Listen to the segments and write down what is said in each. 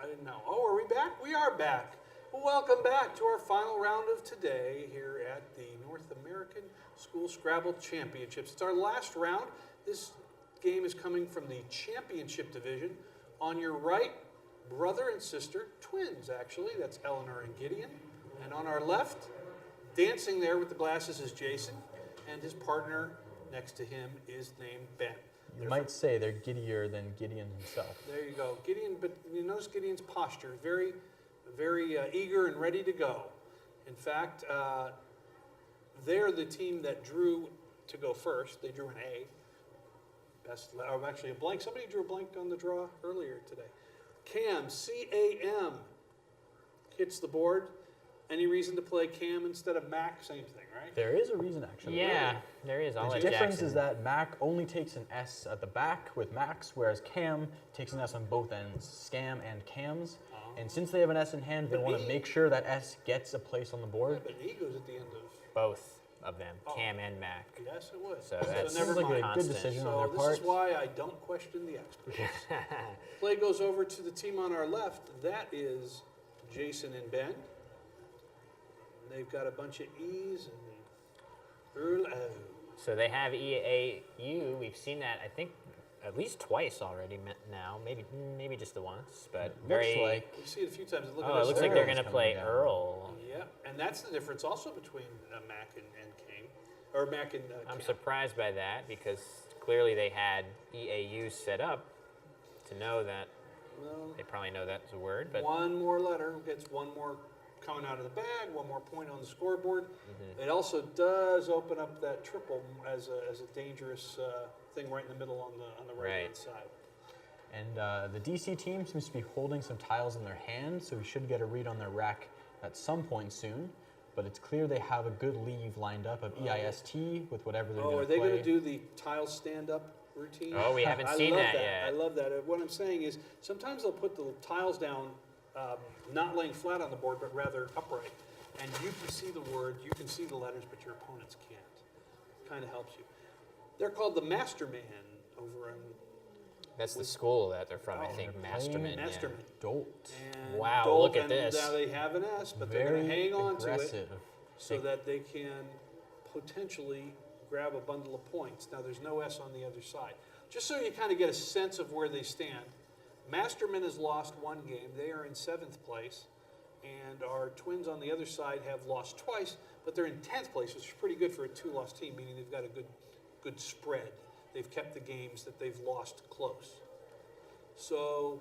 I didn't know. Oh, are we back? We are back. Well, welcome back to our final round of today here at the North American School Scrabble Championships. It's our last round. This game is coming from the championship division. On your right, brother and sister, twins actually. That's Eleanor and Gideon. And on our left, dancing there with the glasses is Jason, and his partner next to him is named Ben. You might say they're giddier than Gideon himself. There you go. Gideon, but you notice Gideon's posture, very, very eager and ready to go. In fact, they're the team that drew to go first. They drew an A. Actually a blank. Somebody drew a blank on the draw earlier today. Cam, C-A-M, hits the board. Any reason to play Cam instead of Mac? Same thing, right? There is a reason, actually. Yeah, there is. The difference is that Mac only takes an S at the back with Max, whereas Cam takes an S on both ends, Scam and Cams. And since they have an S in hand, they want to make sure that S gets a place on the board. Yeah, but E goes at the end of... Both of them, Cam and Mac. Yes, it would. So that's never like mind. a good decision on their part. So this is why I don't question the experts. Play goes over to the team on our left. That is Jason and Ben. They've got a bunch of E's and So they have EAU. We've seen that, I think, at least twice already now. Maybe just the once, but very. Looks like. We see it a few times. It looks like they're going to play Earl. Yeah, and that's the difference also between Mac and Kane, or Mac and I'm Cam. surprised by that because clearly they had EAU set up to know that. Well, they probably know that's a word, but one more letter gets one more coming out of the bag, one more point on the scoreboard. It also does open up that triple as a dangerous thing right in the middle on the right hand side. And the DC team seems to be holding some tiles in their hand, so we should get a read on their rack at some point soon. But it's clear they have a good leave lined up of EIST with whatever they're going to play. Are they going to do the tile stand-up routine? Oh, we haven't seen that yet. I love that. What I'm saying is sometimes they'll put the tiles down not laying flat on the board, but rather upright. And you can see the word, you can see the letters, but your opponents can't. Kind of helps you. They're called the Masterman over on... That's the school that they're from, I think, Masterman. Masterman. Dolt. And wow, Dolt, look at this. Now they have an S, but they're going to hang on to it so that they can potentially grab a bundle of points. Now there's no S on the other side. Just so you kind of get a sense of where they stand, Masterman has lost one game. They are in 7th place. And our twins on the other side have lost twice, but they're in 10th place, which is pretty good for a 2-loss team, meaning they've got a good spread. They've kept the games that they've lost close. So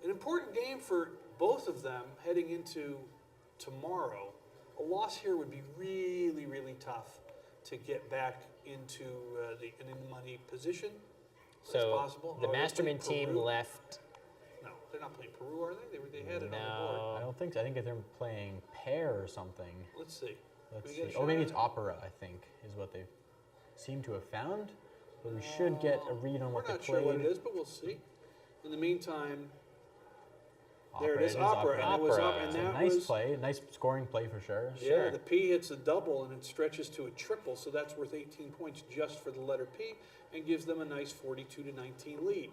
an important game for both of them heading into tomorrow. A loss here would be really, really tough to get back into an in-money position. So possible. The Masterman team left... No, they're not playing Peru, are they? They had it on the board. I don't think so. I think they're playing Pear or something. Let's see. Let's see. Oh, maybe it's Opera, I think, is what they seem to have found. But we should get a read on what they played. We're not sure what it is, but we'll see. In the meantime, there it is, Opera. And it was Opera. And that nice play, nice scoring play for sure. Yeah, the P hits a double and it stretches to a triple, so that's worth 18 points just for the letter P and gives them a nice 42-19 lead.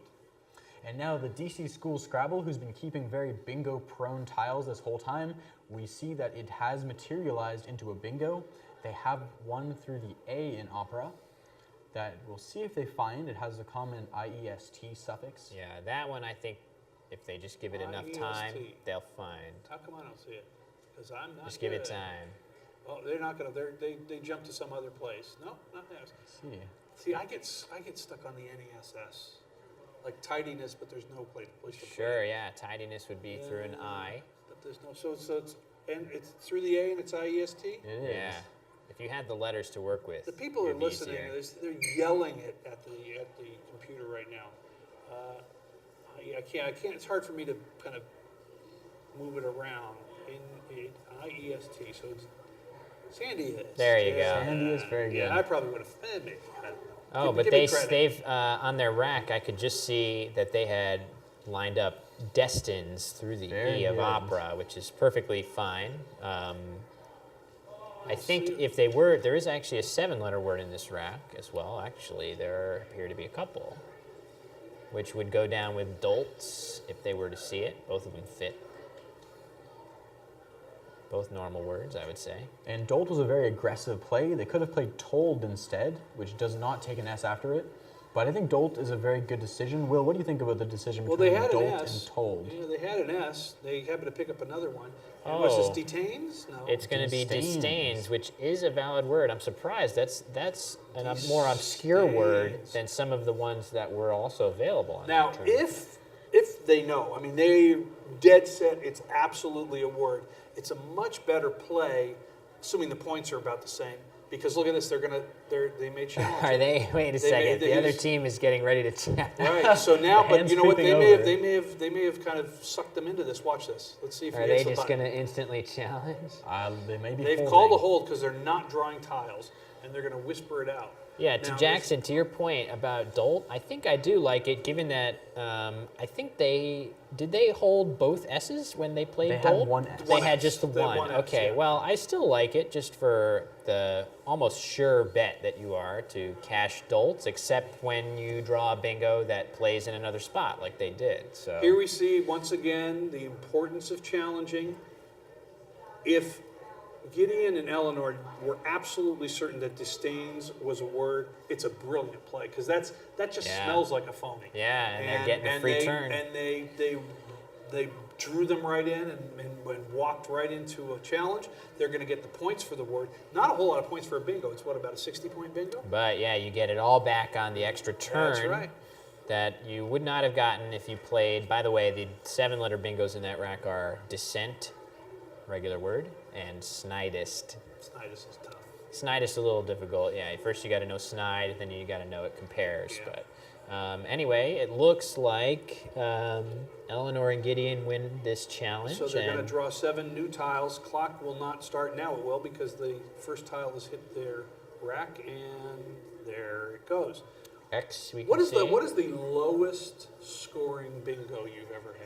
And now the DC School Scrabble, who's been keeping very bingo-prone tiles this whole time, we see that it has materialized into a bingo. They have one through the A in Opera that we'll see if they find. It has a common IEST suffix. Yeah, that one I think if they just give it enough time, they'll find. How come I don't see it? Because I'm not Just give it time. Oh, they're not going to. They jump to some other place. No, not that. See, I get stuck on the NESS. Like tidiness, but there's no place to play. Sure, yeah. Tidiness would be through an I. But there's no, so it's through the A and it's IEST? It is. Yeah. If you had the letters to work with, the people are listening. They're yelling it at the computer right now. I can't. It's hard for me to kind of move it around in IEST. So it's Sandy is. There you go. Sandy is very good. Yeah, I probably would have maybe. Oh, but they've on their rack, I could just see that they had lined up destines through the E of Opera, which is perfectly fine. I think if they were, there is actually a 7-letter word in this rack as well. Actually, there appear to be a couple. which would go down with dolts if they were to see it. Both of them fit. Both normal words, I would say. And dolt was a very aggressive play. They could have played told instead, which does not take an S after it. But I think dolt is a very good decision. Will, what do you think about the decision between dolt and told? Yeah, they had an S. They happened to pick up another one. And was this detains? No. It's going to be disdains, which is a valid word. I'm surprised. That's a more obscure word than some of the ones that were also available. Now, if they know, I mean, they dead set, it's absolutely a word. It's a much better play, assuming the points are about the same. Because look at this, they may challenge. Are they? Wait a second. The other team is getting ready to challenge. Right. So now, but you know what? They may have kind of sucked them into this. Watch this. Let's see if are they just going to instantly challenge? They may be. They've called a hold because they're not drawing tiles, and they're going to whisper it out. Yeah, to Jackson, to your point about dolt, I think I do like it, given that I think did they hold both S's when they played dolt? They had one S. They had just the one. Okay, well, I still like it just for the almost sure bet that you are to cash dolts, except when you draw a bingo that plays in another spot like they did. So here we see, once again, the importance of challenging. If Gideon and Eleanor were absolutely certain that disdains was a word, it's a brilliant play, because that just smells like a phony. Yeah, and they're getting a free turn. And they drew them right in and walked right into a challenge. They're going to get the points for the word. Not a whole lot of points for a bingo. It's what, about a 60-point bingo? But yeah, you get it all back on the extra turn. That's right. That you would not have gotten if you played. By the way, the 7-letter bingos in that rack are descent, regular word, and snidest. Snidest is tough. Snidest is a little difficult. Yeah, first you got to know snide, then you got to know it compares. Yeah. But anyway, it looks like Eleanor and Gideon win this challenge. So they're going to draw 7 new tiles. Clock will not start now. It will, because the first tile has hit their rack, and there it goes. X. What is the lowest scoring bingo you've ever had?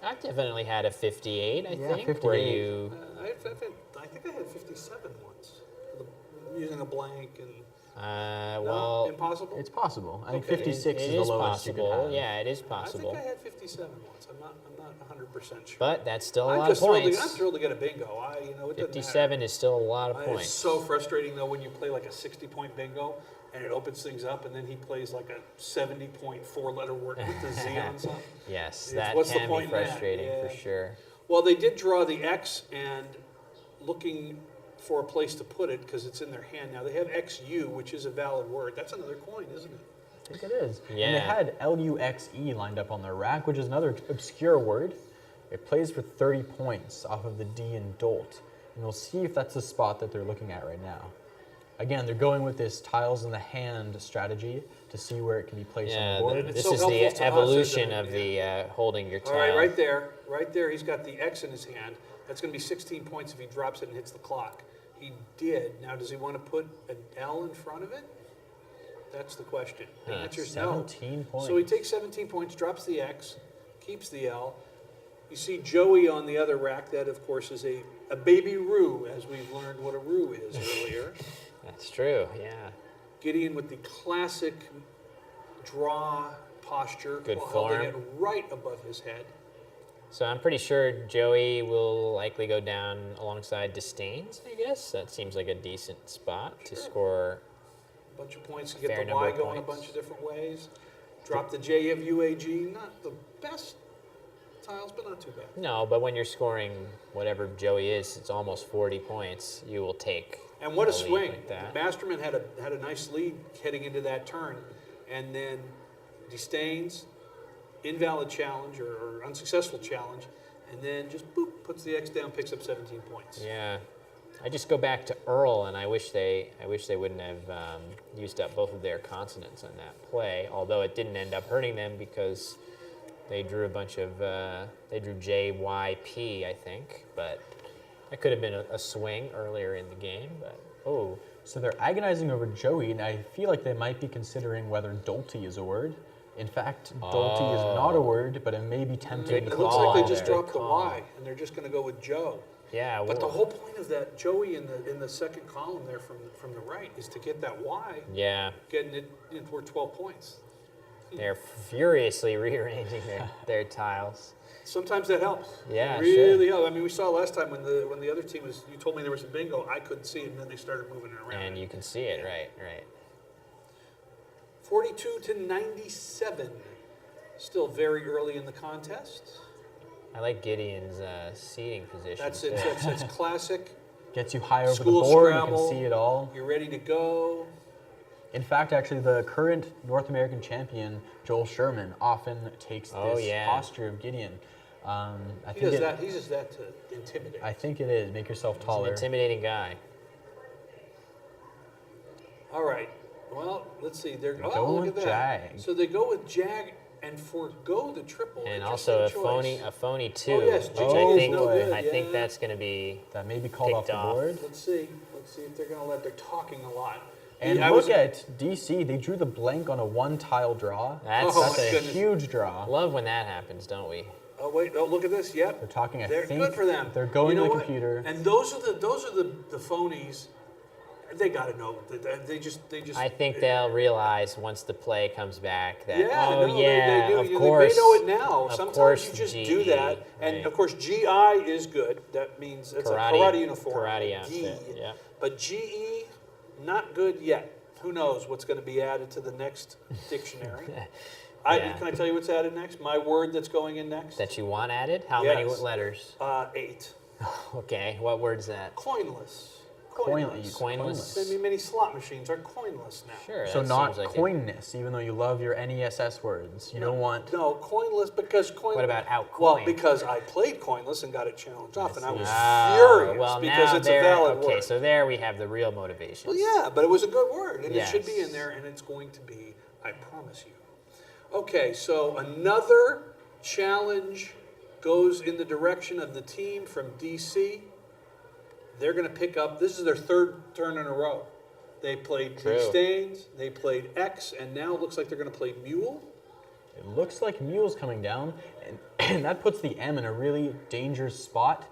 I've definitely had a 58, I think. 58. Where you... I think I had 57 once, using a blank and... well... Impossible? It's possible. I think Okay. 56 is the lowest you could have. Yeah, it is possible. I think I had 57 once. I'm not 100% sure. But that's still a lot of points. I'm thrilled to get a bingo. It doesn't 57 matter. is still a lot of points. It's so frustrating, though, when you play like a 60-point bingo, and it opens things up, and then he plays like a 70-point 4-letter word with the Z on something. Yes, that What's the can point be in that? frustrating Yeah. for sure. Well, they did draw the X, and looking for a place to put it, because it's in their hand now. They have XU, which is a valid word. That's another coin, isn't it? I think it is. Yeah. And they had LUXE lined up on their rack, which is another obscure word. It plays for 30 points off of the D in dolt. And we'll see if that's the spot that they're looking at right now. Again, they're going with this tiles in the hand strategy to see where it can be placed on the board. This so is helpful the to us, evolution isn't it? of the holding your tile. All right, right there, he's got the X in his hand. That's going to be 16 points if he drops it and hits the clock. He did. Now, does he want to put an L in front of it? That's the question. The answer is no. 17 points. So he takes 17 points, drops the X, keeps the L. You see Joey on the other rack. That, of course, is a baby roux, as we've learned what a roux is earlier. That's true, yeah. Gideon with the classic draw posture, Good while holding it form. right above his head. So I'm pretty sure Joey will likely go down alongside Disdains, I guess. That seems like a decent spot to score. A bunch of points to Fair get the number Y of going a points. bunch of different ways. Drop the J of UAG. Not the best tiles, but not too bad. No, but when you're scoring whatever Joey is, it's almost 40 points. You will take. And what a lead swing. like that. Masterman had a nice lead heading into that turn. And then Disdains, invalid challenge or unsuccessful challenge. And then just boop, puts the X down, picks up 17 points. Yeah, I just go back to Earl, and I wish they wouldn't have used up both of their consonants on that play. Although it didn't end up hurting them because they drew a bunch of they drew JYP, I think, but that could have been a swing earlier in the game. But So they're agonizing over Joey, and I feel like they might be considering whether dolty is a word. In fact, dolty is not a word, but it may be tempting Good to It looks call like they just there. dropped the Y, and they're just going to go with Joe. yeah, But the well, whole point of that Joey in the second column there from the right is to get that Y, yeah. getting it worth 12 points. They're furiously rearranging their tiles. Sometimes that helps. Yeah, it really sure. helps. I mean, we saw last time when the other team was. You told me there was a bingo. I couldn't see it, and then they started moving it around. And you can see it, Yeah. right. 42-97. Still very early in the contest. I like Gideon's seating position. That's it. That's classic. Gets you high over School the board, Scrabble. you can see it all. You're ready to go. In fact, actually, the current North American champion, Joel Sherman, often takes this posture of Gideon. He does that. He does that to intimidate. I think it is. Make yourself taller. He's an intimidating guy. All right. Well, let's see. They're Going look with at that. Jag. So they go with Jag and forego the triple. And Interesting also choice. a phony 2, Oh, yes, which Jag I is think no good, I think yeah. that's going to be That may be called off picked the off. board. Let's see. Let's see if they're going to let. They're talking a lot. And Yeah, look at DC. They drew the blank on a one-tile draw. That's Oh, That's my a goodness. huge draw. love when that happens, don't we? Oh wait! Oh, look at this. Yep. They're talking. They're I think good for them. they're going You know to the what? computer. And those are the phonies. They got to know. They just. I think they'll realize once the play comes back that Yeah, oh no, yeah, they do. of They course. may know it now. Of Sometimes course you just GE, do that, and right. of course GI is good. That means it's a karate uniform. Karate outfit. Gi. Yeah. But GE, not good yet. Who knows what's going to be added to the next dictionary? Yeah. Can I tell you what's added next? My word that's going in next? That you want added? How many Yes. letters? 8. Okay, what word's that? Coinless. Coinless. Many slot machines are coinless now. Sure. So that not seems like coinness, even though you love your NESS words. You don't want. No, coinless because coinless. What about outcoin? Well, because I played coinless and got it challenged off, and I was Oh, furious well, because now it's a there- valid okay, word. so there we have the real motivation. Well, yeah, but it was a good word, and it should be Yes. in there, and it's going to be, I promise you. Okay, so another challenge goes in the direction of the team from DC. They're going to pick up, this is their third turn in a row. They played True. Stains, they played X, and now it looks like they're going to play Mule. It looks like Mule's coming down, and that puts the M in a really dangerous spot.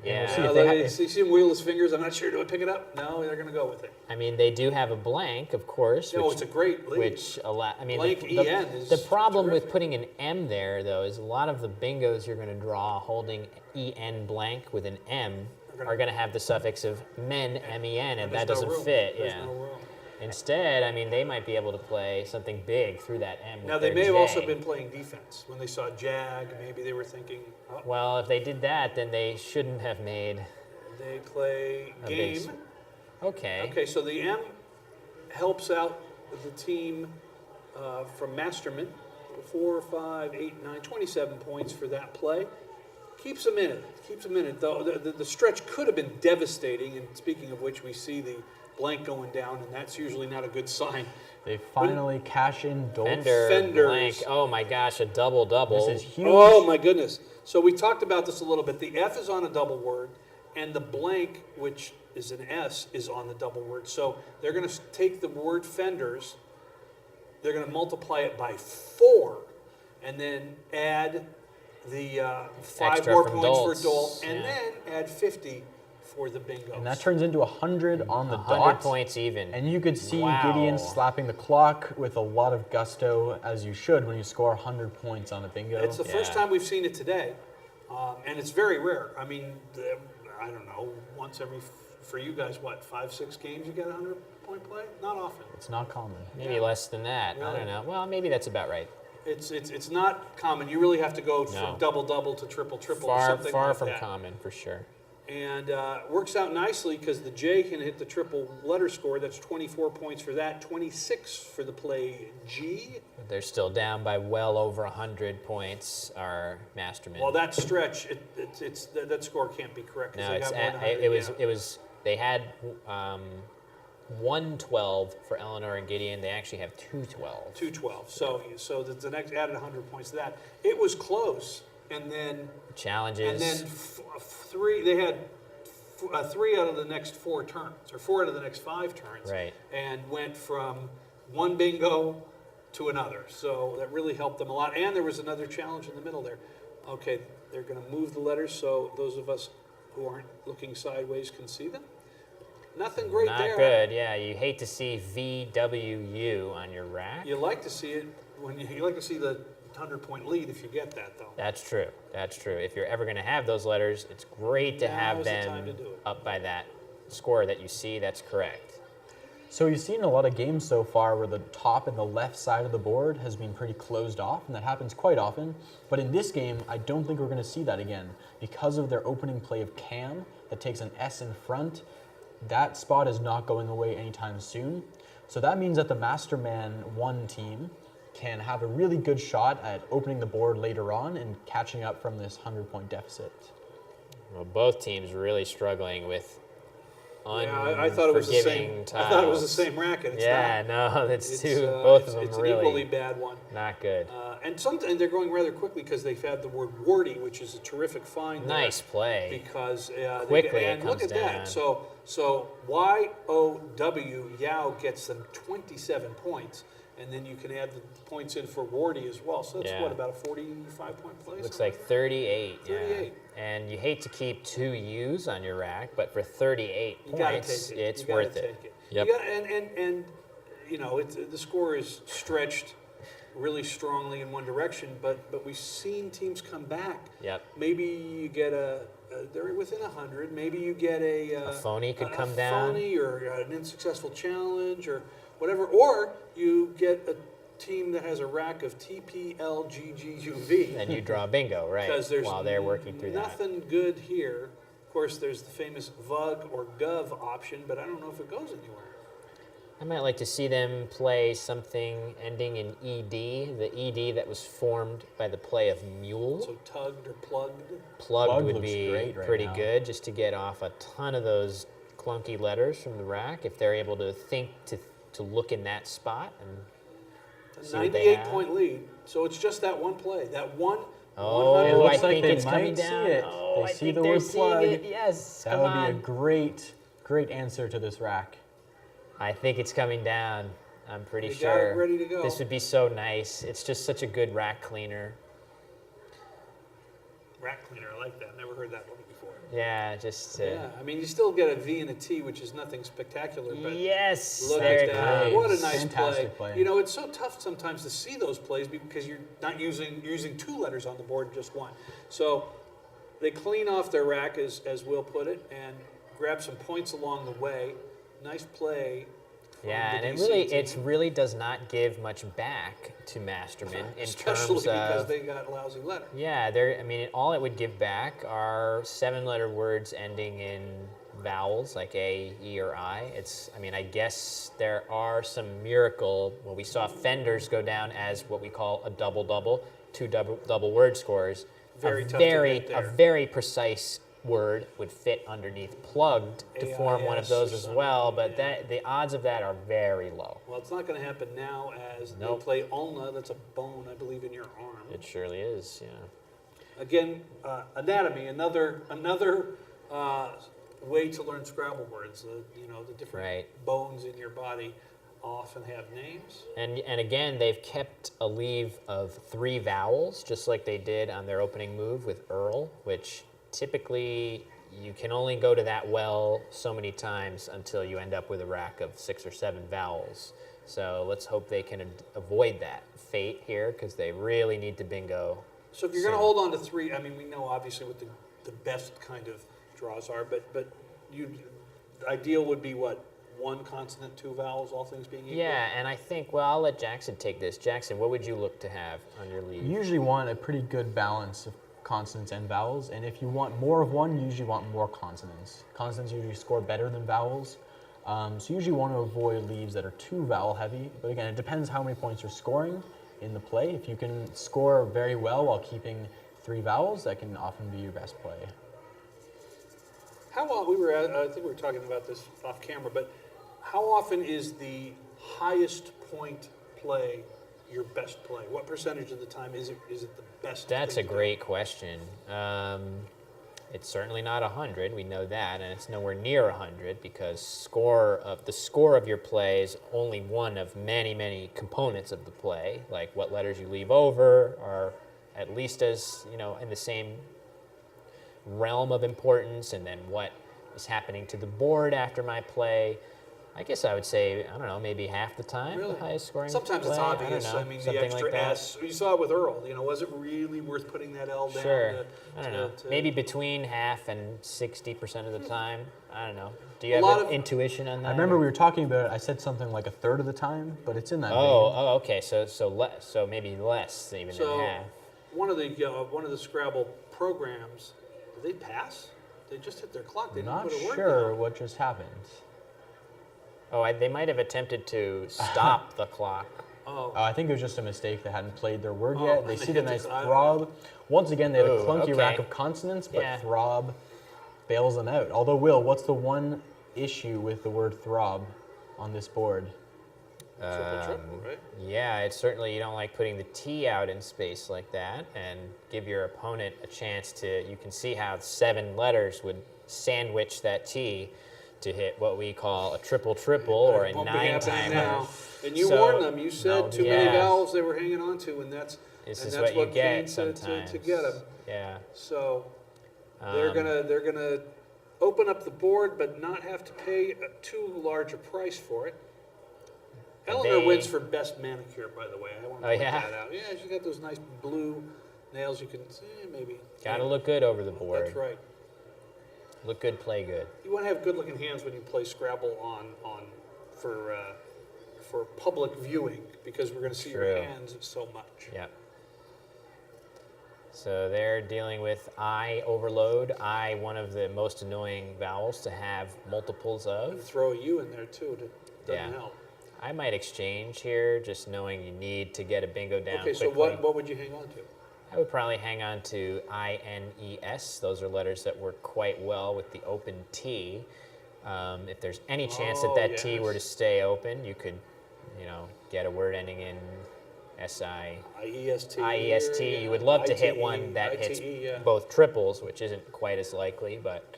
Yeah. See if they You see him wheel his fingers. I'm not sure. Do I pick it up? No, they're going to go with it. I mean, they do have a blank, of course. No, which, it's a great lead. Which I mean, Blank the, EN is the problem with terrific. putting an M there, though, is a lot of the bingos you're going to draw holding EN blank with an M are going to have the suffix of men, MEN, and that There's no doesn't room. fit. There's Yeah. no room. Instead, I mean, they might be able to play something big through that M. With Now, they their may have J. also been playing defense. When they saw Jag, maybe they were thinking, oh, Well, if they did that, then they shouldn't have made they play a big. game. Okay. Okay, so the M helps out the team from Masterman. 4, 5, 8, 9, 27 points for that play. Keeps them in it. Keeps them in it. Though the stretch could have been devastating. And speaking of which, we see the blank going down, and that's usually not a good sign. They finally cash in Dolph. Fender blank. Oh my gosh, a double-double. This is huge. Oh my goodness. So we talked about this a little bit. The F is on a double word, and the blank, which is an S, is on the double word. So they're going to take the word fenders, they're going to multiply it by 4, and then add the 5 Extra more from points Doltz, for Dole, and yeah. then add 50 for the bingos. And that turns into 100 on the 100 dot. points even. And you could see Wow. Gideon slapping the clock with a lot of gusto, as you should when you score 100 points on a bingo. It's the first Yeah. time we've seen it today, and it's very rare. I mean, I don't know, once every, for you guys, what, 5, 6 games you get a 100-point play? Not often. It's not common. Maybe less than that. I Really? don't know. Well, maybe that's about right. It's not common. You really have to go No. from double-double to triple-triple or Far, something far like from that. common for sure. And works out nicely because the J can hit the triple letter score. That's 24 points for that, 26 for the play G. But they're still down by well over 100 points. Our Masterman. Well, that stretch, that score can't be correct. 'Cause no, they it's got more than 100, it was. They had 112 for Eleanor and Gideon. They actually have 212. 212. So the next added 100 points to that. It was close, and then Challenges. three. They had 3 out of the next 4 turns, or 4 out of the next 5 turns, Right. and went from one bingo to another. So that really helped them a lot. And there was another challenge in the middle there. Okay, they're going to move the letters so those of us who aren't looking sideways can see them. Nothing great Not there. good, yeah. You hate to see VWU on your rack. You like to see it when you like to see the 100-point lead if you get that, though. That's true. That's true. If you're ever going to have those letters, it's great to Now have is the time them to do it. up by that score that you see. That's correct. So you've seen a lot of games so far where the top and the left side of the board has been pretty closed off, and that happens quite often. But in this game, I don't think we're going to see that again. Because of their opening play of Cam that takes an S in front, that spot is not going away anytime soon. So that means that the Masterman 1 team can have a really good shot at opening the board later on and catching up from this 100-point deficit. Well, both teams really struggling with I thought it was the same. tiles. I thought it was the same racket. It's not. No, it's It's, two. Both it's, of them it's really an equally bad one. not good. And sometimes they're going rather quickly because they've had the word warty, which is a terrific find. Nice there play. Because Quickly and it look comes at down. that. So YOW Yao gets them 27 points, and then you can add the points in for warty as well. So that's Yeah. what, about a 45-point play. Looks something like 38. 38. Yeah. And you hate to keep 2 U's on your rack, but for 38 You gotta points, take it. it's You gotta worth it. take it. Yep. You gotta, and you know, the score is stretched really strongly in one direction, but we've seen teams come back. Yep. Maybe you get they're within 100. Maybe you get a phony could come a down. phony or an unsuccessful challenge or whatever, or you get a team that has a rack of TPLGGUV. And you draw bingo, right? Because there's while they're working through that. nothing good here. Of course, there's the famous VUG or GOV option, but I don't know if it goes anywhere. I might like to see them play something ending in ED, the ED that was formed by the play of mule. So tugged or plugged. Plugged Plug would looks be great right pretty now. good, just to get off a ton of those clunky letters from the rack. If they're able to think to look in that spot and A see what they have. 98-point lead. So it's just that one play. That one. Oh, 100 It looks I like think they it's coming might see down. it. Oh, They I see think the they're word seeing plug. it. Yes, That come would on. be a great answer to this rack. I think it's coming down. I'm pretty They got sure. it ready to go. This would be so nice. It's just such a good rack cleaner. Rack cleaner. I like that. Never heard that one before. Yeah, just Yeah. I mean, you still get a V and a T, which is nothing spectacular, but. yes, Look there at it that! comes. What a nice Fantastic play. play. You know, it's so tough sometimes to see those plays because you're not using 2 letters on the board, just 1. So they clean off their rack, as Will put it, and grab some points along the way. Nice play. from Yeah, the and DC it team. really does not give much back to Masterman in Especially terms because of they got lousy letters. yeah. I mean, all it would give back are 7-letter words ending in vowels like A, E, or I. I mean, I guess there are some miracle. Well, we saw Fenders go down as what we call a double-double, 2 double word scores. Very a tough to very hit there. a very precise word would fit underneath plugged to form one of AIS those or as something, well, but yeah. the odds of that are very low. Well, it's not going to happen now as Nope. they play ulna. That's a bone, I believe, in your arm. It surely is, yeah. Again, anatomy, another way to learn Scrabble words. The different Right. bones in your body often have names. And again, they've kept a leave of 3 vowels, just like they did on their opening move with Earl, which typically you can only go to that well so many times until you end up with a rack of 6 or 7 vowels. So let's hope they can avoid that fate here, because they really need to bingo. So if you're going to hold on to 3, I mean, we know obviously what the best kind of draws are, but the ideal would be what? 1 consonant, 2 vowels, all things being equal? Yeah, and I think, well, I'll let Jackson take this. Jackson, what would you look to have on your lead? You usually want a pretty good balance of consonants and vowels, and if you want more of one, you usually want more consonants. Consonants usually score better than vowels, so you usually want to avoid leaves that are too vowel heavy, but again, it depends how many points you're scoring in the play. If you can score very well while keeping 3 vowels, that can often be your best play. I think we were talking about this off camera, but how often is the highest point play your best play? What percentage of the time is it the best? That's a thing to do? great question. It's certainly not 100, we know that, and it's nowhere near 100 because the score of your play is only one of many, many components of the play. Like what letters you leave over are at least as, in the same realm of importance, and then what is happening to the board after my play. I guess I would say, I don't know, maybe half the time Really? the highest scoring Sometimes it's play. obvious. I don't know, mean, the something extra like that. S. You saw it with Earl. Was it really worth putting that L down? Sure. To, I don't know. to- Maybe between half and 60% of the time. I don't know. Do you A have lot an of- intuition on that? I remember we were talking about it. I said something like a third of the time, but it's in that vein. Oh, okay. So maybe less even So than half. one of the Scrabble programs, did they pass? They just hit their clock. They Not didn't put a word sure down. what just happened. Oh, they might have attempted to stop the clock. Oh, I think it was just a mistake. They hadn't played their word Oh, yet. They and see they the hit nice the- throb. Once again, they had a Ooh, clunky okay. rack of consonants, but Yeah. throb bails them out. Although, Will, what's the one issue with the word throb on this board? triple, right? Yeah, it's certainly you don't like putting the T out in space like that and give your opponent a chance to, you can see how 7 letters would sandwich that T to hit what we call a triple or a Won't be happening 9-timer. now. And you So- warned them. You said No, too many yeah. vowels they were hanging on to, and that's This and is that's what you came get to sometimes. to get them. Yeah. So they're gonna open up the board, but not have to pay too large a price for it. Eleanor They- wins for best manicure, by the way. I want to Oh, point yeah? that out. Yeah, she's got those nice blue nails. You can see maybe. Got to look good over the board. That's right. Look good, play good. You want to have good-looking hands when you play Scrabble for public viewing, because we're going to see your True. hands so much. Yep. So they're dealing with I overload. I, one of the most annoying vowels to have multiples And of. throw a U in there too. Doesn't Yeah. help. I might exchange here, just knowing you need to get a bingo down Okay, so quickly. what would you hang on to? I would probably hang on to INES. Those are letters that work quite well with the open T. If there's any chance that that T were to yes. stay open, you could, get a word ending in SI. IEST. IEST, here, you would love to hit ITE, one that hits ITE, yeah. both triples, which isn't quite as likely, but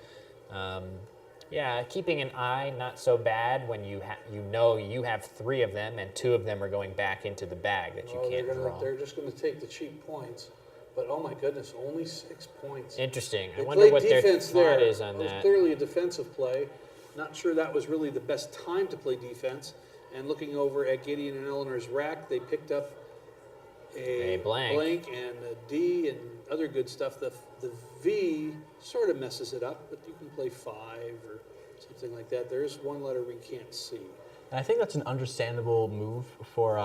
yeah, keeping an I not so bad when you you have 3 of them and 2 of them are going back into the bag that you can't draw. They're just going to take the cheap points. But oh my goodness, only 6 points. Interesting. I They wonder played what their defense thought there. is on It was that. clearly a defensive play. Not sure that was really the best time to play defense. And looking over at Gideon and Eleanor's rack, they picked up a blank. and a D and other good stuff. The V sort of messes it up, but you can play 5 or something like that. There is one letter we can't see. And I think that's an understandable move for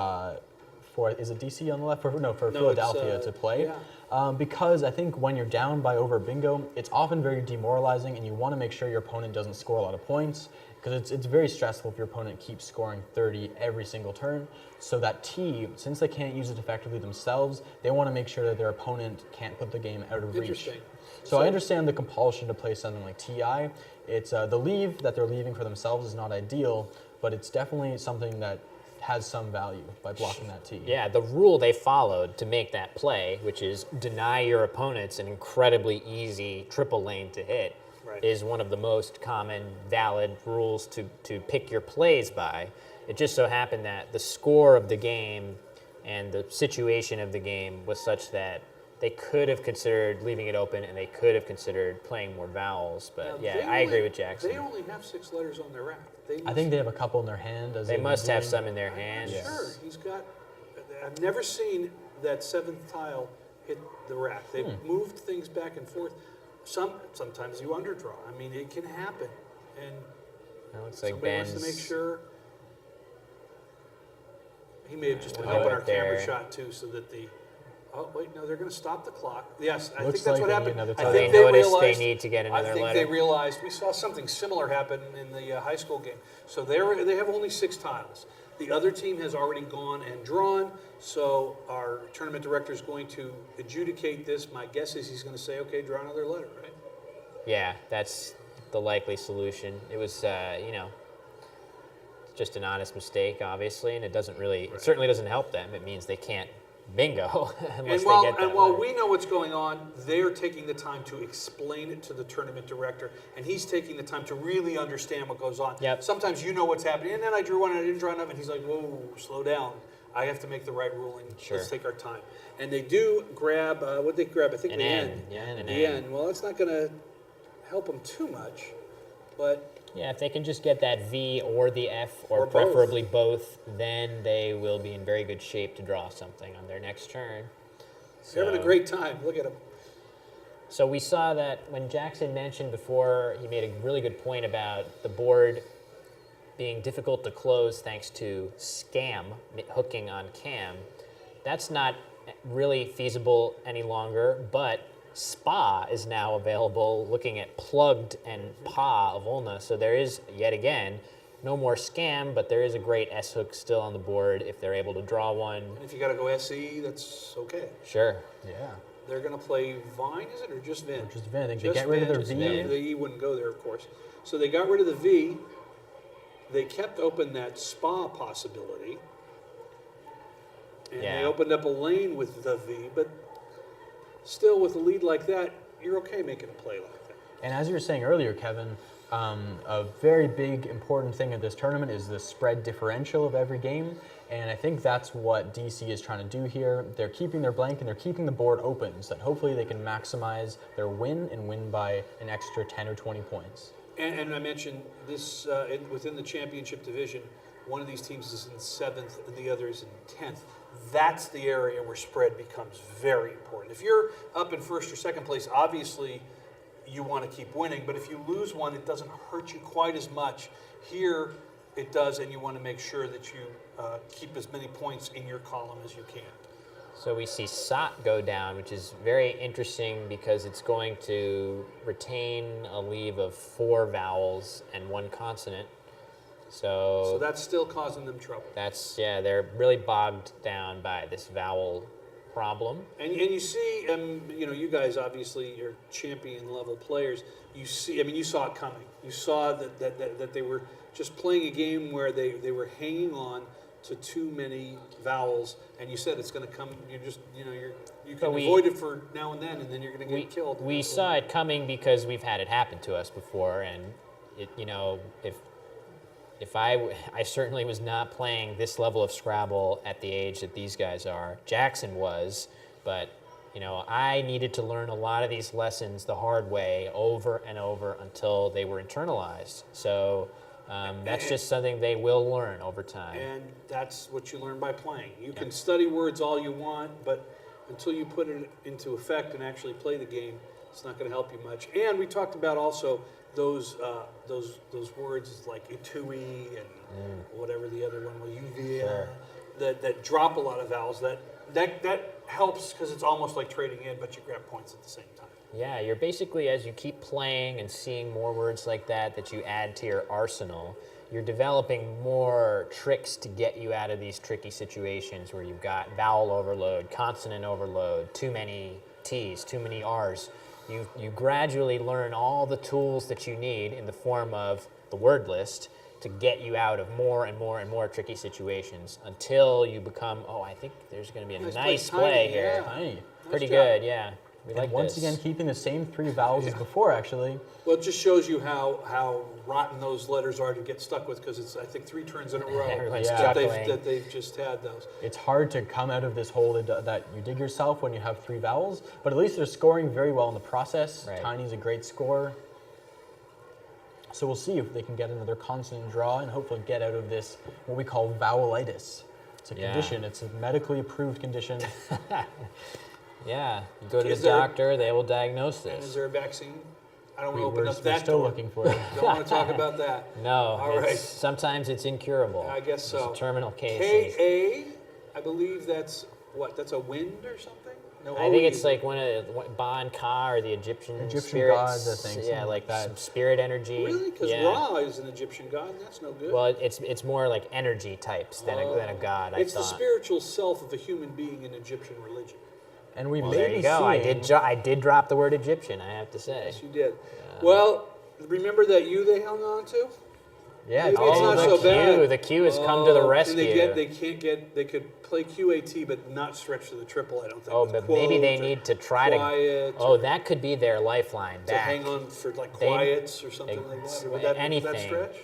is it DC on the left? For No, Philadelphia it's, to play. yeah. Because I think when you're down by over bingo, it's often very demoralizing, and you want to make sure your opponent doesn't score a lot of points, because it's very stressful if your opponent keeps scoring 30 every single turn. So that T, since they can't use it effectively themselves, they want to make sure that their opponent can't put the game out of reach. Interesting. So I understand the compulsion to play something like TI. It's the leave that they're leaving for themselves is not ideal, but it's definitely something that has some value by blocking that T. Yeah, the rule they followed to make that play, which is deny your opponents an incredibly easy triple lane to hit, Right. is one of the most common valid rules to pick your plays by. It just so happened that the score of the game and the situation of the game was such that they could have considered leaving it open and they could have considered playing more vowels. But Now, yeah, they I agree only- with Jackson. They only have 6 letters on their rack. I think they have a couple in their hand. As They they've been must have doing. some in their hands. Sure, he's got. I've never seen that 7th tile hit the rack. They've moved things back and forth. Sometimes you underdraw. I mean, it can happen, and It looks like somebody Ben's wants to make sure. He may have just been Oh, helping right our camera there. shot too, so that the. Oh wait, no, they're going to stop the clock. Yes, I Looks think that's like what they happened. need another I tile. they think they noticed realized they need to get another I think letter. they realized we saw something similar happen in the high school game. So they have only 6 tiles. The other team has already gone and drawn. So our tournament director is going to adjudicate this. My guess is he's going to say, okay, draw another letter, right? Yeah, that's the likely solution. It was, just an honest mistake, obviously, and it doesn't really, it certainly doesn't help them. It means they can't bingo unless And while, they get that and while letter. we know what's going on, they're taking the time to explain it to the tournament director, and he's taking the time to really understand what goes on. Yep. Sometimes you know what's happening, and then I drew one and I didn't draw enough, and he's like, whoa, slow down. I have to make the right ruling. Sure. Let's take our time. And they do grab, what they grab? I think An the N. end. Yeah, an The N. end. Well, that's not going to help them too much. But Yeah, if they can just get that V or the F, or Or both. preferably both, then they will be in very good shape to draw something on their next turn. they're having a great time. Look at them. So we saw that when Jackson mentioned before, he made a really good point about the board being difficult to close thanks to scam hooking on cam. That's not really feasible any longer, but SPA is now available looking at plugged and PA of Ulna. So there is, yet again, no more scam, but there is a great S hook still on the board if they're able to draw one. And if you got to go SE, that's okay. Sure. Yeah. They're going to play Vine, is it, or just Vin? Just Vin. I think Just they get rid of their Vin, just V. Vin. The E wouldn't go there, of course. So they got rid of the V. They kept open that SPA possibility. And they Yeah. opened up a lane with the V, but still with a lead like that, you're okay making a play like that. And as you were saying earlier, Kevin, a very big important thing of this tournament is the spread differential of every game. And I think that's what DC is trying to do here. They're keeping their blank and they're keeping the board open so that hopefully they can maximize their win and win by an extra 10 or 20 points. And I mentioned this within the championship division, one of these teams is in 7th and the other is in 10th. That's the area where spread becomes very important. If you're up in 1st or 2nd place, obviously you want to keep winning, but if you lose one, it doesn't hurt you quite as much. Here, it does, and you want to make sure that you keep as many points in your column as you can. So we see SOT go down, which is very interesting because it's going to retain a leave of 4 vowels and 1 consonant. So that's still causing them trouble. That's, yeah, they're really bogged down by this vowel problem. And you see, you know, you guys obviously are champion level players. You see, I mean, you saw it coming. You saw that they were just playing a game where they were hanging on to too many vowels, and you said it's going to come. You just, you know, you can avoid it for now and then you're going to get killed. We saw it coming because we've had it happen to us before, and it, you know, if I certainly was not playing this level of Scrabble at the age that these guys are. Jackson was, but you know, I needed to learn a lot of these lessons the hard way over and over until they were internalized. So that's just something they will learn over time. And that's what you learn by playing. You can study words all you want, but until you put it into effect and actually play the game, it's not going to help you much. And we talked about also those words like etui and whatever the other one was, uvia, that drop a lot of vowels. That helps because it's almost like trading in, but you grab points at the same time. Yeah, you're basically, as you keep playing and seeing more words like that you add to your arsenal, you're developing more tricks to get you out of these tricky situations where you've got vowel overload, consonant overload, too many T's, too many R's. You gradually learn all the tools that you need in the form of the word list to get you out of more and more and more tricky situations until you become, oh, I think there's going to be a nice play here. Yeah. Hey. Pretty Nice good, job. yeah. We And like once this. again, keeping the same 3 vowels as before, actually. Well, it just shows you how rotten those letters are to get stuck with because it's, I think, 3 turns in a row Everyone's that chuckling. they've just had those. It's hard to come out of this hole that you dig yourself when you have 3 vowels, but at least they're scoring very well in the process. Right. Tiny's a great scorer. So we'll see if they can get another consonant draw and hopefully get out of this, what we call vowelitis. It's a condition. It's a medically approved condition. Yeah, you go to Is the there- doctor, they will diagnose And is this. there a vaccine? I don't want to open We're up that still door. looking for it. Don't want to talk about that. No, All right. sometimes it's incurable. I guess so. It's terminal cases. KA, I believe that's what? That's a wind or something? No, I think OE. it's like one of the Ba and Ka or the Egyptian spirits. gods, I think, Yeah, something like like some that. spirit energy. Really? Because yeah. Ra is an Egyptian god, and that's no good. Well, it's more like energy types than a god. It's I the thought. spiritual self of a human being in Egyptian religion. And we Well, may there be you go. seeing... I did drop the word Egyptian. I have to say. Yes, you did. Well, remember that U they hung on to? Yeah, Maybe it's not the so Q. bad. The Q has come to the Oh, rescue. And they could play QAT, but not stretch to the triple, I don't think. Oh, with but maybe they quotes or need to try to. quiet Oh, or that could be their lifeline to back. hang on for like They- quiets or something like that. Would that Anything. stretch?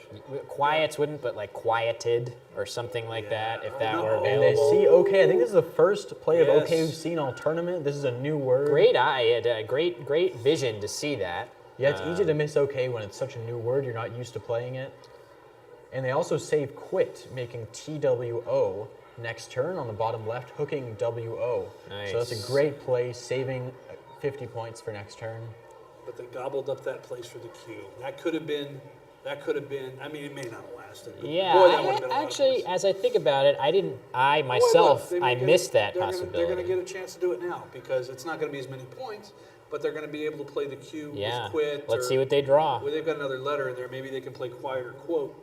Quiets wouldn't, but like quieted or something like that, if that were know. And they available. see OK. I think this is the first play of OK Yes. we've seen all tournament. This is a new word. Great eye, great vision to see that. Yeah, it's easy to miss OK when it's such a new word, you're not used to playing it. And they also save quit, making TWO next turn on the bottom left, hooking WO. Nice. So that's a great play, saving 50 points for next turn. But they gobbled up that place for the Q. That could have been, I mean, it may not have lasted. But Yeah, boy, that would have been a lot of actually, points. as I think about it, I Boy, myself, look, they I may missed that they're possibility. They're going to get a chance to do it now because it's not going to be as many points, but they're going to be able to play the Q Yeah, with quit. let's or, see what they draw. Well, they've got another letter in there. Maybe they can play quiet or quote.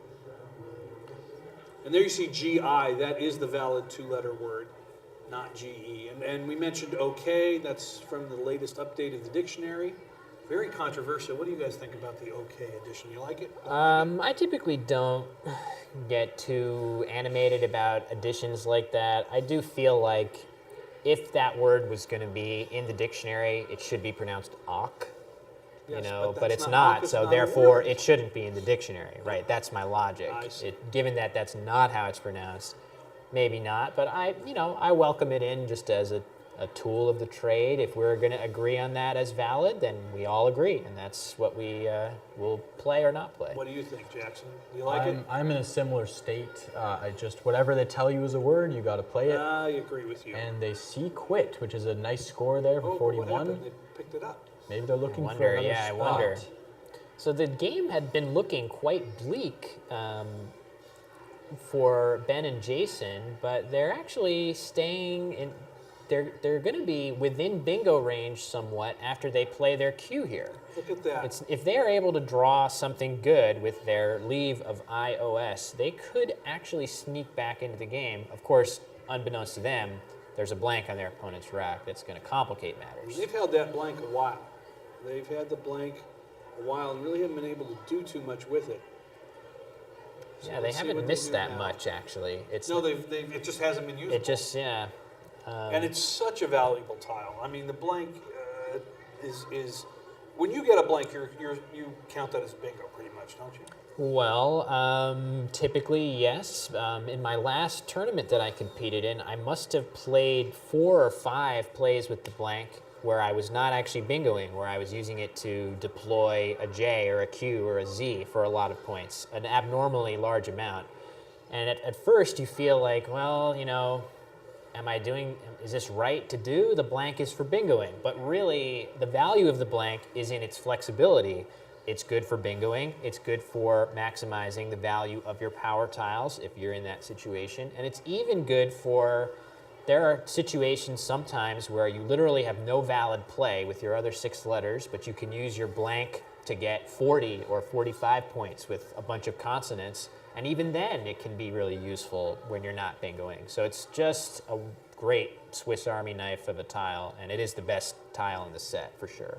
And there you see GI. That is the valid two-letter word, not GE. And we mentioned OK. That's from the latest update of the dictionary. Very controversial. What do you guys think about the OK edition? You like it? I typically don't get too animated about additions like that. I do feel like if that word was going to be in the dictionary, it should be pronounced "ok." Yes, But that's it's ok not. is So not a therefore, word. it shouldn't be in the dictionary, right? That's my logic. I see. Given that that's not how it's pronounced, maybe not. But I welcome it in just as a tool of the trade. If we're going to agree on that as valid, then we all agree, and that's what we will play or not play. What do you think, Jackson? Do you like it? I'm in a similar state. Whatever they tell you is a word, you got to play it. I agree with you. And they see quit, which is a nice score there for But 41. what happened? They picked it up. Maybe they're looking for wonder, another yeah, I spot. wonder. So the game had been looking quite bleak for Ben and Jason, but they're actually staying in. They're going to be within bingo range somewhat after they play their cue here. Look at that. If they're able to draw something good with their leave of iOS, they could actually sneak back into the game. Of course, unbeknownst to them, there's a blank on their opponent's rack that's going to complicate matters. They've held that blank a while. They've had the blank a while and really haven't been able to do too much with it. So Yeah, they let's see haven't what they missed do that now. much, actually. No, it just hasn't been used. It just, yeah. And it's such a valuable tile. I mean, the blank is when you get a blank, you count that as bingo pretty much, don't you? Well, typically, yes. In my last tournament that I competed in, I must have played 4 or 5 plays with the blank where I was not actually bingoing, where I was using it to deploy a J or a Q or a Z for a lot of points, an abnormally large amount. And at first, you feel like, well, is this right to do? The blank is for bingoing. But really, the value of the blank is in its flexibility. It's good for bingoing. It's good for maximizing the value of your power tiles if you're in that situation. And it's even good for, there are situations sometimes where you literally have no valid play with your other 6 letters, but you can use your blank to get 40 or 45 points with a bunch of consonants. And even then, it can be really useful when you're not bingoing. So it's just a great Swiss Army knife of a tile, and it is the best tile in the set, for sure.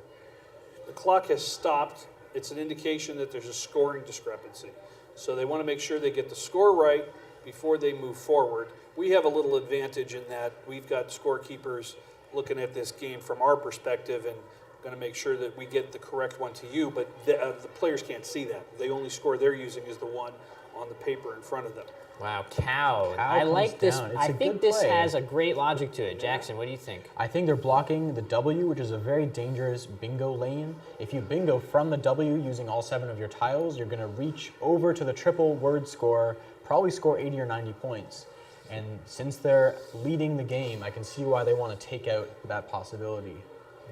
The clock has stopped. It's an indication that there's a scoring discrepancy. So they want to make sure they get the score right before they move forward. We have a little advantage in that we've got scorekeepers looking at this game from our perspective and going to make sure that we get the correct one to you, but the players can't see that. The only score they're using is the one on the paper in front of them. Wow, cow. Cow I comes like this. down. It's I a think good this play. has a great logic to it. Jackson, what do you think? I think they're blocking the W, which is a very dangerous bingo lane. If you bingo from the W using all 7 of your tiles, you're going to reach over to the triple word score, probably score 80 or 90 points. And since they're leading the game, I can see why they want to take out that possibility.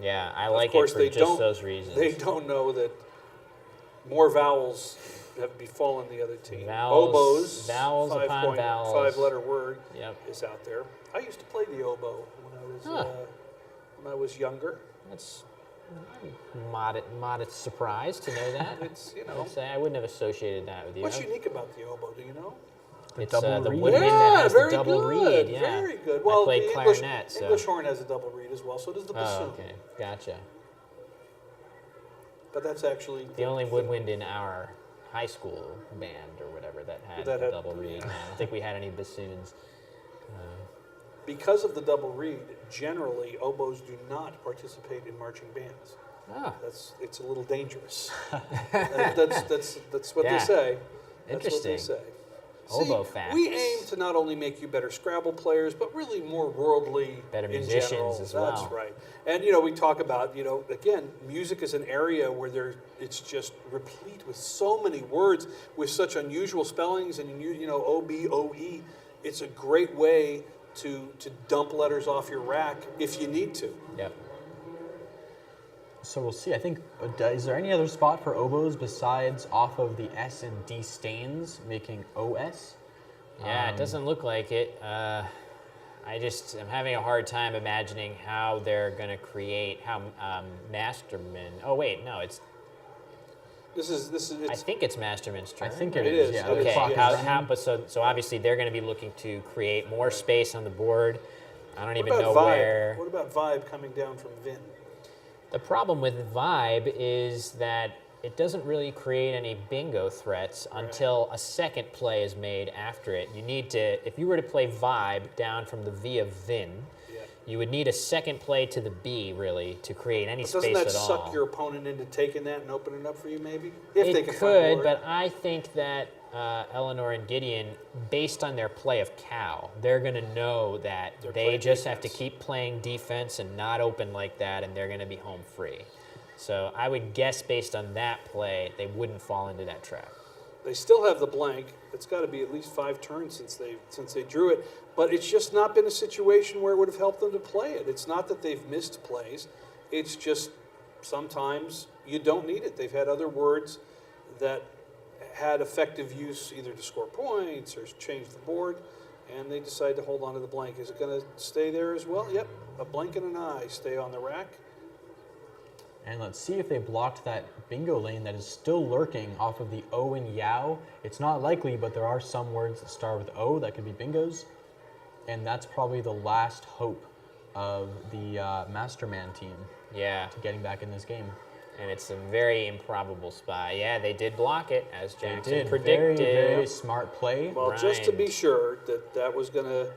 Yeah, I like Of course, it for they just don't, those reasons. They don't know that more vowels have befallen the other team. Vowels- Oboes, vowels upon vowels. 5-letter word Yep. is out there. I used to play the oboe when I was younger. That's modest surprise to know that. It's, I'd say I wouldn't have associated that with you. What's unique about the oboe? Do you know? It's double the reed? woodwind that has the very double good. reed. Yeah. Very good. I Well, played the clarinet, so. English horn has a double reed as well. So does the bassoon. Oh, okay, gotcha. But that's actually The only woodwind in our high school band or whatever that had That the had- double reed. I don't think we had any bassoons. because of the double reed. Generally, oboes do not participate in marching bands. Oh, It's a little dangerous. That's what Yeah. they say. That's what they Interesting. say. oboe facts. We aim to not only make you better Scrabble players, but really more worldly, Better in musicians general. as well. That's right. And we talk about again, music is an area where it's just replete with so many words with such unusual spellings and O B O E. It's a great way to dump letters off your rack if you need to. Yep. So we'll see. I think, is there any other spot for oboes besides off of the S and D stains, making OS? Yeah, it doesn't look like it. I'm having a hard time imagining how they're going to create, Masterman. Oh, wait, no, it's. I think it's Masterman's turn. I think it is. is. Yeah. Okay. The clock is running. But so obviously they're going to be looking to create more space on the board. I don't even know Vibe? where. What about Vibe coming down from Vin? The problem with Vibe is that it doesn't really create any bingo threats until a second play is made after it. You need to, if you were to play Vibe down from the V of Vin, you would need a second play to the B, really, to create any space at all. Doesn't that suck your opponent into taking that and opening it up for you, maybe? If they It can could, find a word. but I think that Eleanor and Gideon, based on their play of Cow, they're going to know that they just have to keep playing defense and not open like that, and they're going to be home free. So I would guess, based on that play, they wouldn't fall into that trap. They still have the blank. It's got to be at least 5 turns since they drew it. But it's just not been a situation where it would have helped them to play it. It's not that they've missed plays. It's just sometimes you don't need it. They've had other words that had effective use either to score points or change the board, and they decide to hold on to the blank. Is it going to stay there as well? Yep, a blank and an eye stay on the rack. And let's see if they blocked that bingo lane that is still lurking off of the O and Yao. It's not likely, but there are some words that start with O that could be bingos. And that's probably the last hope of the Masterman team Yeah, to getting back in this game. and it's a very improbable spot. Yeah, they did block it, as They Jackson did. predicted. Very, very smart play. Well, just to be Right. sure that was going to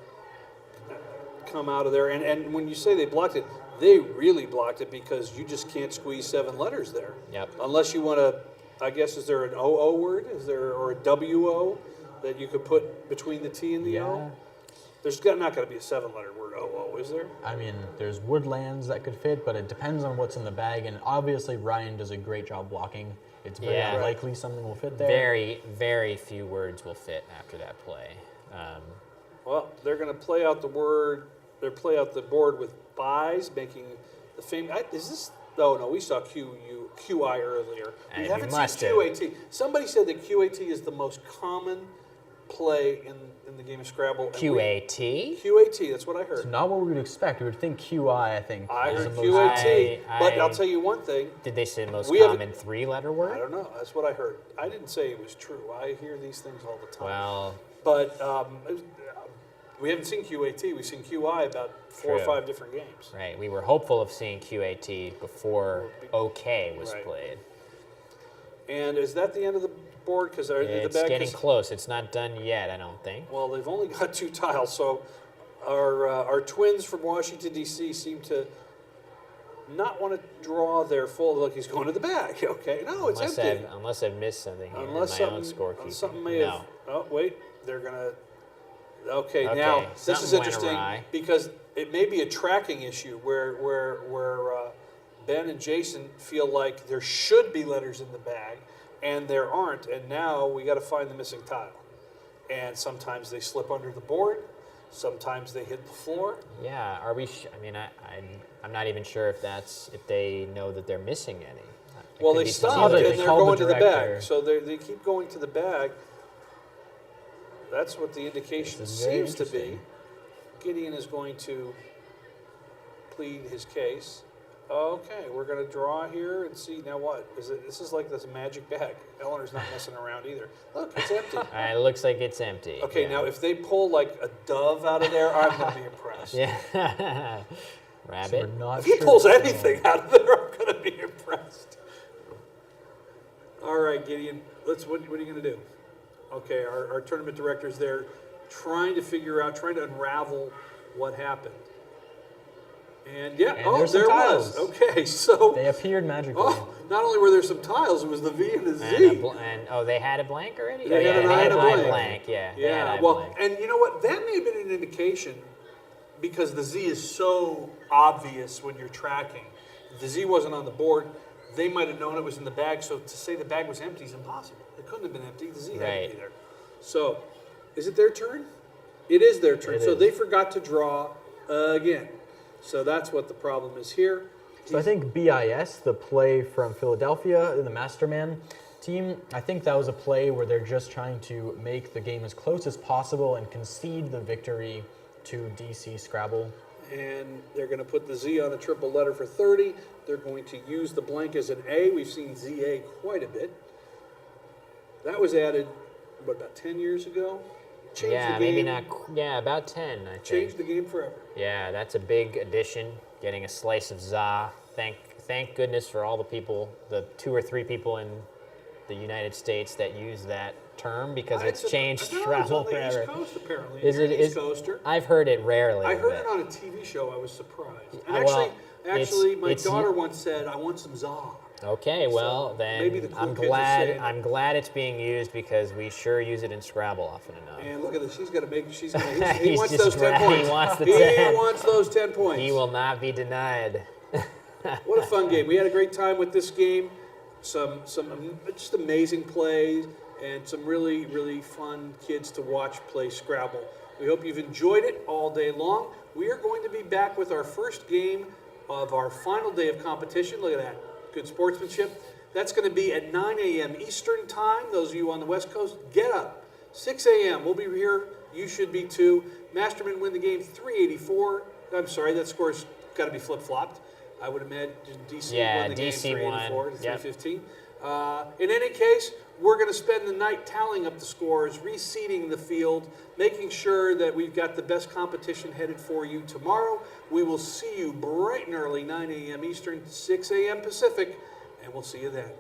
come out of there. And when you say they blocked it, they really blocked it because you just can't squeeze 7 letters there. Yep. Unless you want to, I guess, is there an OO word? Or a WO that you could put between the T and the O? Yeah. There's not going to be a 7-letter word OO, is there? I mean, there's woodlands that could fit, but it depends on what's in the bag. And obviously, Ryan does a great job blocking. It's very Yeah. unlikely something will fit there. Very, very few words will fit after that play. Well, they're going to play out the word. They play out the board with buys, making the famous. Is this? No, we saw QI earlier. We You haven't must seen have. QAT. Somebody said that QAT is the most common play in the game of Scrabble. and QAT? QAT. That's what I heard. It's not what we would expect. We would think QI, I think. I is heard the most- QAT, but I- I'll tell you one thing. Did they say most We haven't- common 3-letter I word? don't know. That's what I heard. I didn't say it was true. I hear these things all the time. Well, But we haven't seen QAT. We've seen QI about 4 or True. 5 different games. right. We were hopeful of seeing QAT before OK was Right. played. And is that the end of the board? Because the It's bag getting is, close. It's not done yet, I don't think. well, they've only got 2 tiles. So our twins from Washington D.C. seem to not want to draw their full. Look, he's going to the bag. Okay, no, it's empty. Unless I've missed something here Unless in my own something, scorekeeping. something may no. have. Oh, wait, they're gonna. Okay, Okay, now this is something went interesting awry. because it may be a tracking issue where Ben and Jason feel like there should be letters in the bag, and there aren't, and now we got to find the missing tile. And sometimes they slip under the board, sometimes they hit the floor. Yeah, are we? I mean, I'm not even sure if they know that they're missing any. It Well, could they be stop something they and other- they're call the going to the director. bag. So they keep going to the bag. That's what the indication This is very seems to be. interesting. Gideon is going to plead his case. Okay, we're going to draw here and see now what is it. This is like this magic bag. Eleanor's not messing around either. Look, it's empty. It looks like it's empty. Okay, yeah. now if they pull like a dove out of there, I'm going to be impressed. Yeah. So Rabbit. we're not If he sure. pulls anything out of there, I'm going to be impressed. All right, Gideon, what are you going to do? Okay, our tournament director's there trying to unravel what happened. And yeah, And there's some there tiles. was. Okay, so They appeared magically. oh, not only were there some tiles, it was the V and the Z. And they had a blank already? They had an I and a blank. Yeah. Yeah, well, and you know what? That may have been an indication because the Z is so obvious when you're tracking. If the Z wasn't on the board, they might have known it was in the bag, so to say the bag was empty is impossible. It couldn't have been empty. The Z had to be there. So, is it their turn? It is their turn. So they forgot to draw again. So that's what the problem is here. So I think BIS, the play from Philadelphia in the Masterman team, I think that was a play where they're just trying to make the game as close as possible and concede the victory to DC Scrabble. And they're going to put the Z on a triple letter for 30. They're going to use the blank as an A. We've seen ZA quite a bit. That was added, what, about 10 years ago? Changed the game. Maybe not. Yeah, about 10, I think. Changed the game forever. Yeah, that's a big addition. Getting a slice of za. Thank goodness for all the people, the 2 or 3 people in the United States that use that term, because it's changed Scrabble forever. It's on the East Coast, apparently. Is it? East Coaster. I've heard it rarely. I heard it on a TV show. I was surprised. And actually, my daughter once said, "I want some za." Okay, well then maybe the cool I'm kids are saying it. I'm glad it's being used, because we sure use it in Scrabble often enough. And look at this. She's got to make. She's gonna. He wants those 10 points. He wants the 10. He wants those 10 points. He will not be denied. What a fun game. We had a great time with this game. Some just amazing plays and some really, really fun kids to watch play Scrabble. We hope you've enjoyed it all day long. We are going to be back with our first game of our final day of competition. Look at that. Good sportsmanship. That's going to be at 9 a.m. Eastern Time. Those of you on the West Coast, get up. 6 a.m. We'll be here. You should be too. Masterman win the game 384. I'm sorry, that score's got to be flip-flopped. I would imagine DC won the game 384 to 315. In any case, we're going to spend the night tallying up the scores, reseeding the field, making sure that we've got the best competition headed for you tomorrow. We will see you bright and early, 9 a.m. Eastern, 6 a.m. Pacific, and we'll see you then.